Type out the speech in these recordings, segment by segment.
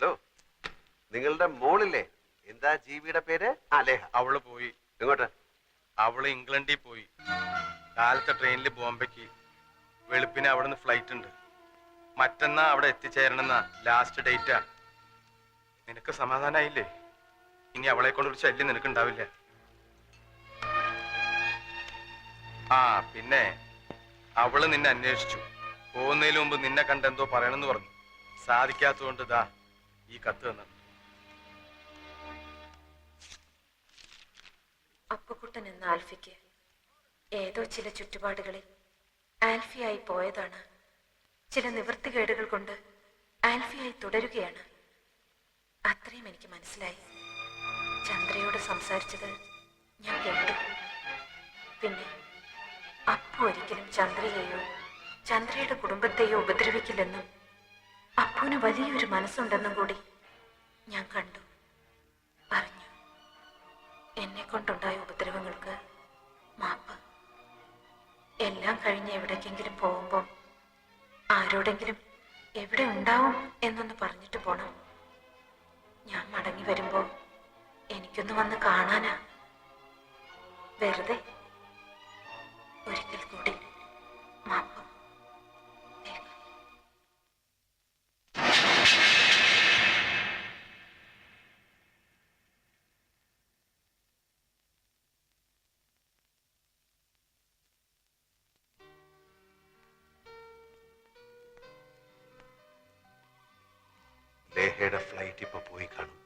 Hello, നിങ്ങളുടെ മോളില്ലേ? എന്താ ജീവിയുടെ പേര്? ലേഹ. അവള് പോയി. എങ്ങോട്ട്? അവള് ഇംഗ്ലണ്ടിൽ പോയി. കാലത്തെ ട്രെയിനിൽ ബോംബെക്ക്. വെളുപ്പിന് അവിടെ നിന്ന് ഫ്ലൈറ്റ് ഉണ്ട്. മറ്റന്നാ അവിടെ എത്തിച്ചേരണമെന്ന ലാസ്റ്റ് ഡേറ്റാ. നിനക്ക് സമാധാനായില്ലേ? ഇനി അവളെ കൊണ്ടൊരു ശല്യം നിനക്കുണ്ടാവില്ല. ആ പിന്നെ അവള് നിന്നെ അന്വേഷിച്ചു. പോകുന്നതിന് മുമ്പ് നിന്നെ കണ്ട് എന്തോ പറയണമെന്ന് പറഞ്ഞു. സാധിക്കാത്തതുകൊണ്ട് ദാ ഈ കത്ത് തന്നത്. അപ്പുകുട്ടൻ എന്ന ആൽഫിക്ക് ഏതോ ചില ചുറ്റുപാടുകളിൽ ആൽഫിയായി പോയതാണ്. ചില നിവൃത്തികേടുകൾ കൊണ്ട് ആൽഫിയായി തുടരുകയാണ്. അത്രയും എനിക്ക് മനസ്സിലായി. ചന്ദ്രയോട് സംസാരിച്ചത് ഞാൻ കേട്ടു. പിന്നെ അപ്പു ഒരിക്കലും ചന്ദ്രയെയോ ചന്ദ്രയുടെ കുടുംബത്തെയോ ഉപദ്രവിക്കില്ലെന്നും അപ്പുവിന് വലിയൊരു മനസ്സുണ്ടെന്നും കൂടി ഞാൻ കണ്ടു, അറിഞ്ഞു. എന്നെ കൊണ്ടുണ്ടായ ഉപദ്രവങ്ങൾക്ക് മാപ്പ്. എല്ലാം കഴിഞ്ഞ് എവിടേക്കെങ്കിലും പോകുമ്പോൾ ആരോടെങ്കിലും എവിടെ ഉണ്ടാവും എന്നൊന്ന് പറഞ്ഞിട്ട് പോണം. ഞാൻ മടങ്ങി വരുമ്പോൾ എനിക്കൊന്ന് വന്ന് കാണാനാ. വെറുതെ. ഒരിക്കൽ കൂടി മാപ്പ്. ലേഹയുടെ ഫ്ലൈറ്റ് ഇപ്പൊ പോയി കാണും.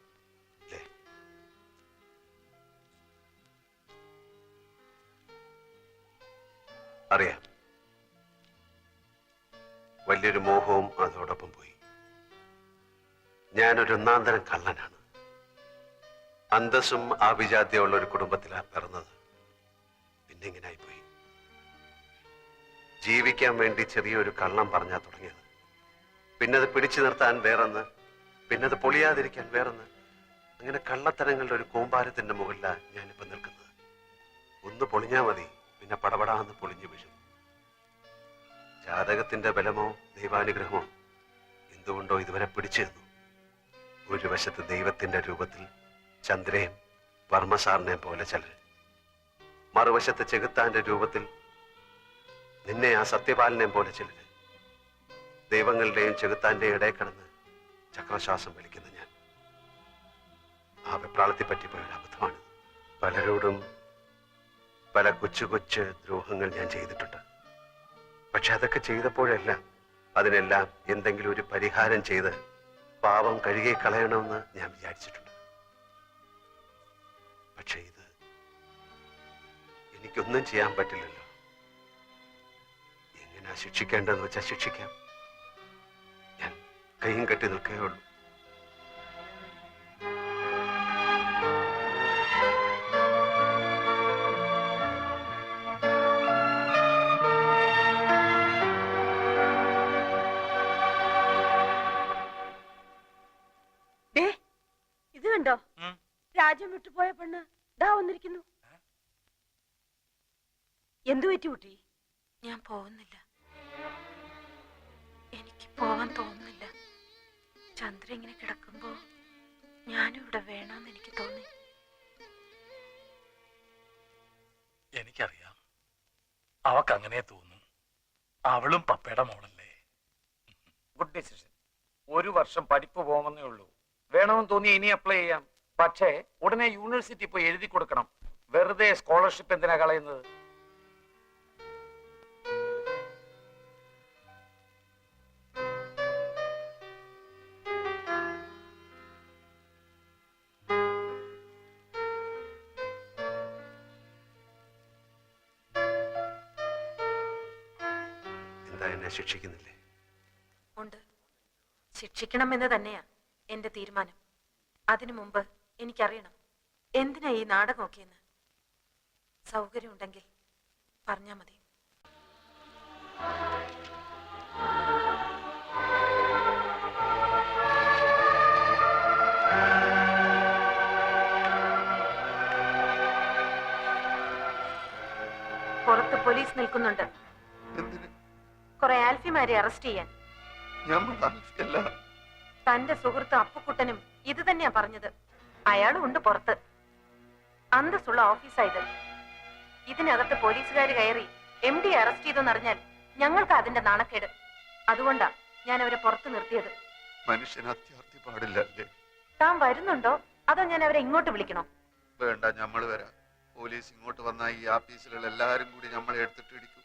അറിയാം, വലിയൊരു മോഹവും അതോടൊപ്പം പോയി. ഞാനൊരു ഒന്നാന്തരം കള്ളനാണ്. അന്തസ്സും ആഭിജാത്യമുള്ള ഒരു കുടുംബത്തിലാണ് പിറന്നത്. പിന്നെ ഇങ്ങനായി പോയി. ജീവിക്കാൻ വേണ്ടി ചെറിയൊരു കള്ളം പറഞ്ഞാ തുടങ്ങിയത്. പിന്നത് പിടിച്ചു നിർത്താൻ വേറൊന്ന്, പിന്നത് പൊളിയാതിരിക്കാൻ വേറൊന്ന്. അങ്ങനെ കള്ളത്തരങ്ങളുടെ ഒരു കൂമ്പാരത്തിന്റെ മുകളിലാണ് ഞാനിപ്പോ നിൽക്കുന്നത്. ഒന്ന് പൊളിഞ്ഞാ മതി, പിന്നെ പടപടാന്ന് പൊളിഞ്ഞു വീഴും. ജാതകത്തിന്റെ ബലമോ ദൈവാനുഗ്രഹമോ എന്തുകൊണ്ടോ ഇതുവരെ പിടിച്ചു നിന്നു. ഒരു വശത്ത് ദൈവത്തിന്റെ രൂപത്തിൽ ചന്ദ്രയും വർമ്മസാറിനെയും പോലെ ചിലർ, മറുവശത്ത് ചെകുത്താന്റെ രൂപത്തിൽ നിന്നെ ആ സത്യപാലനെയും പോലെ ചിലര്. ദൈവങ്ങളുടെയും ചെകുത്താന്റെയും ഇടയിൽ കിടന്ന് ചക്രശ്വാസം വലിക്കുന്ന ഞാൻ. ആ വെപ്രാളത്തെ പറ്റിപ്പോയൊരു അബദ്ധമാണ്. പലരോടും പല കൊച്ചു കൊച്ചു ദ്രോഹങ്ങൾ ഞാൻ ചെയ്തിട്ടുണ്ട്. പക്ഷെ അതൊക്കെ ചെയ്തപ്പോഴെല്ലാം അതിനെല്ലാം എന്തെങ്കിലും ഒരു പരിഹാരം ചെയ്ത് പാപം കഴുകി കളയണമെന്ന് ഞാൻ വിചാരിച്ചിട്ടുണ്ട്. പക്ഷെ ഇത് എനിക്കൊന്നും ചെയ്യാൻ പറ്റില്ലല്ലോ. എങ്ങനെയാ ശിക്ഷിക്കേണ്ടതെന്ന് വെച്ചാൽ ശിക്ഷിക്കാം. ഞാൻ കൈയും കെട്ടി നിൽക്കുകയുള്ളൂ. രാജ്യം വിട്ടുപോയ പെണ്ണ് ദാ വന്നിരിക്കുന്നു. എന്തു പറ്റി കുട്ടി? ഞാൻ പോകുന്നില്ല. എനിക്ക് പോവാൻ തോന്നുന്നില്ല. ചന്ദ്ര ഇങ്ങനെ കിടക്കുമ്പോ ഞാനും ഇവിടെ വേണമെന്ന് എനിക്ക് തോന്നി. എനിക്കറിയാം, അവക്ക് അങ്ങനെ തോന്നും. അവളും പപ്പയുടെ മോളല്ലേ. Good decision. 1 വർഷം പഠിപ്പ് പോകുന്നേ ഉള്ളൂ. വേണമെന്ന് തോന്നി ഇനി അപ്ലൈ ചെയ്യാം. പക്ഷേ ഉടനെ യൂണിവേഴ്സിറ്റി പോയി എഴുതി കൊടുക്കണം. വെറുതെ സ്കോളർഷിപ്പ് എന്തിനാ കളയുന്നത്? എന്താ എന്നെ ശിക്ഷിക്കുന്നില്ലേ? ഉണ്ട്, ശിക്ഷിക്കണമെന്ന് തന്നെയാ എന്റെ തീരുമാനം. അതിനു മുമ്പ് എനിക്കറിയണം എന്തിനാ ഈ നാടകമൊക്കെ എന്ന്. സൗകര്യം ഉണ്ടെങ്കിൽ പറഞ്ഞാ മതി. പുറത്ത് പോലീസ് നിൽക്കുന്നുണ്ട്. കുറെ ആൽഫിമാരെ അറസ്റ്റ് ചെയ്യാൻ. തന്റെ സുഹൃത്ത് അപ്പുക്കുട്ടനും ഇത് തന്നെയാ പറഞ്ഞത്. അയാളും ഉണ്ട് പുറത്ത്. അന്തസ്സുള്ള ഓഫീസായത്. ഇതിനകത്ത് പോലീസുകാർ കയറി MD അറസ്റ്റ് ചെയ്തെന്നറിഞ്ഞാൽ ഞങ്ങൾക്ക് അതിന്റെ നാണക്കേട്. അതുകൊണ്ടാ ഞാൻ അവരെ പുറത്ത് നിർത്തിയത്. മനുഷ്യന് അത്യാർത്ഥി പാടില്ലല്ലേ? താൻ വരുന്നുണ്ടോ അതോ ഞാൻ അവരെ ഇങ്ങോട്ട് വിളിക്കണോ? വേണ്ട, നമ്മൾ വരാം. പോലീസ് ഇങ്ങോട്ട് വന്നാൽ ഈ ആഫീസിലുള്ള എല്ലാവരും കൂടി നമ്മളെ എടുത്തിട്ട് ഇടിക്കും.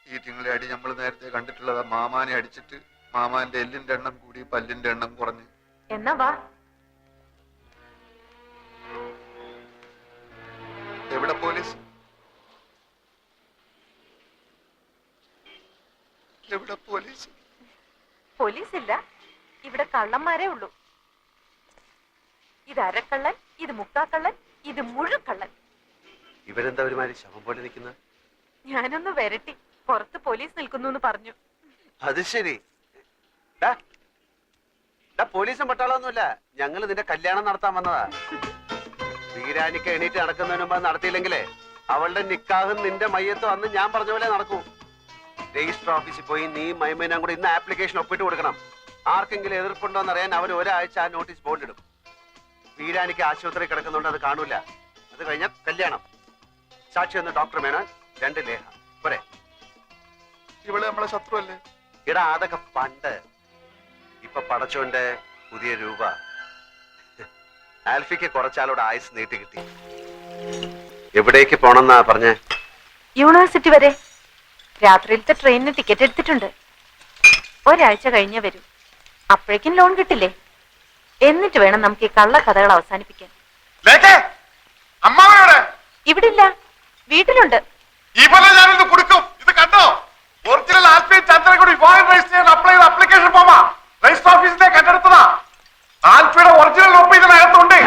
ഈ തിങ്ങളെ അടി നമ്മൾ നേരത്തെ കണ്ടിട്ടുള്ളത്. മാമാനെ അടിച്ചിട്ട് മാമാന്റെ എല്ലിന്റെ എണ്ണം കൂടി പല്ലിന്റെ എണ്ണം കുറഞ്ഞ്. എന്നാ വാ. എവിടെ പോലീസ്? എവിടെ പോലീസ്? പോലീസില്ല, ഇവിടെ കള്ളന്മാരേ ഉള്ളൂ. ഇത് അരക്കള്ളൻ, ഇത് മുക്കാക്കള്ളൻ, ഇത് മുഴുക്കള്ളൻ. ഇവരെന്താ ഒരുമാതിരി ശവം പോലെ നിൽക്കുന്നത്? ഞാനൊന്ന് വരട്ടി, പുറത്ത് പോലീസ് നിൽക്കുന്നു പറഞ്ഞു. അത് ശരി. പോലീസും പട്ടാളൊന്നുമില്ല, ഞങ്ങൾ നിന്റെ കല്യാണം നടത്താൻ വന്നതാ. വീരാനിക്ക് എണീറ്റ് നടക്കുന്നതിന് മുമ്പ് നടത്തിയില്ലെങ്കിലേ അവളുടെ നിക്കാഹും നിന്റെ മയ്യത്തും അന്ന് ഞാൻ പറഞ്ഞ പോലെ നടക്കൂ. രജിസ്റ്റർ ഓഫീസിൽ പോയി നീ മൈമേനും കൂടി ഇന്ന് ആപ്ലിക്കേഷൻ ഒപ്പിട്ട് കൊടുക്കണം. ആർക്കെങ്കിലും എതിർപ്പുണ്ടോന്ന് അറിയാൻ അവർ ഒരാഴ്ച ആ നോട്ടീസ് ബോർഡിലിടും. വീരാനിക്ക് ആശുപത്രി കിടക്കുന്നുണ്ട്, അത് കാണൂല. അത് കഴിഞ്ഞാൽ കല്യാണം. സാക്ഷി ഒന്ന് ഡോക്ടർ മേനോൻ, 2 ലേഹ പോരെ. ഇവിടെ നമ്മളെ ശത്രു അല്ലേ? ഇടാ അതൊക്കെ പണ്ട്. ഇപ്പൊ പടച്ചോന്റെ പുതിയ രൂപ. ആൽഫിക്ക് കുറച്ചാളോട് ആയുസ് നീട്ടി കിട്ടി. എവിടേക്ക് പോണെന്നാ പറഞ്ഞേ? യൂണിവേഴ്സിറ്റി വരെ. രാത്രിയിലത്തെ ട്രെയിനിന് ടിക്കറ്റ് എടുത്തിട്ടുണ്ട്. ഒരാഴ്ച കഴിഞ്ഞേ വരൂ. അപ്പോഴേക്കും ലോൺ കിട്ടില്ലേ? എന്നിട്ട് വേണം നമുക്ക് ഈ കള്ള കഥകൾ അവസാനിപ്പിക്കാൻ. ഇവിടെ ഇല്ല, വീട്ടിലുണ്ട്. കൊടുക്കും. ഇത് കണ്ടോ? ഒറിജിനൽ ആൽഫി ചന്ദ്രൻകുടി വിവാഹം രജിസ്റ്റർ ചെയ്യാൻ അപ്ലൈ ചെയ്ത ആപ്ലിക്കേഷൻ ഫോമാ. രജിസ്റ്റർ ഓഫീസിലെ കണ്ടെടുത്തതാ. ആൽഫിയുടെ ഒറിജിനൽ ഒപ്പ് ഇതിനകത്തുണ്ട്.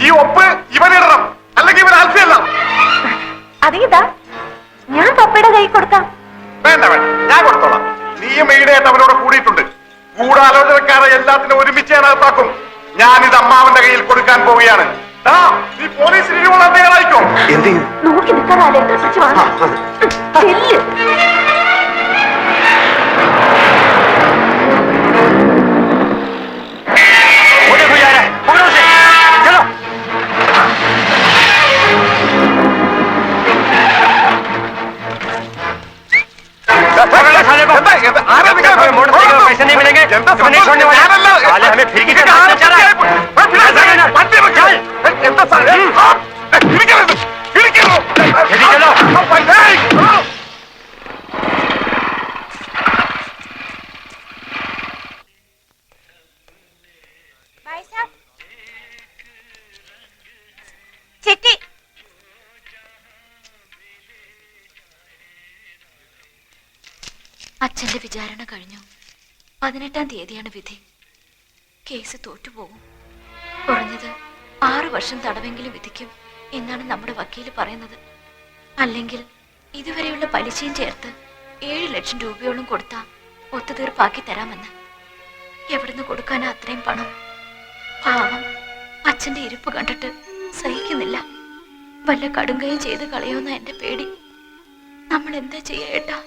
ഈ ഒപ്പ് ഇവനിടണം, അല്ലെങ്കിൽ ഇവൻ ആൽഫി അല്ല. അതേതാ? ഞാൻ പപ്പയുടെ കൈ കൊടുക്കാം. വേണ്ട വേണ്ട, ഞാൻ കൊടുത്തോളാം. നീയും ഈടെയായിട്ട് അവരോട് കൂടിയിട്ടുണ്ട്. ഗൂഢാലോചനക്കാരെ എല്ലാത്തിനും ഒരുമിച്ച് അകത്താക്കും. ഞാനിത് അമ്മാവന്റെ കയ്യിൽ കൊടുക്കാൻ പോവുകയാണ്. നീ പോലീസിന് ഇരുവോളം തയ്യാറായിക്കോ. നോക്കി നിൽക്കാതെ पैसे नहीं मिलेंगे, हमें फिर चिट्ठी। അച്ഛന്റെ വിചാരണ കഴിഞ്ഞു. 18-ാം തീയതിയാണ് വിധി. കേസ് തോറ്റുപോകും. കുറഞ്ഞത് 6 വർഷം തടവെങ്കിലും വിധിക്കും എന്നാണ് നമ്മുടെ വക്കീല് പറയുന്നത്. അല്ലെങ്കിൽ ഇതുവരെയുള്ള പലിശയും ചേർത്ത് 7 ലക്ഷം രൂപയോളം കൊടുത്താ ഒത്തുതീർപ്പാക്കി തരാമെന്ന്. എവിടുന്ന് കൊടുക്കാനാ അത്രയും പണം? പാവം അച്ഛന്റെ ഇരിപ്പ് കണ്ടിട്ട് സഹിക്കുന്നില്ല. വല്ല കടുങ്കയും ചെയ്ത് കളയോന്ന എന്റെ പേടി. നമ്മൾ എന്താ ചെയ്യാ ഏട്ടാ?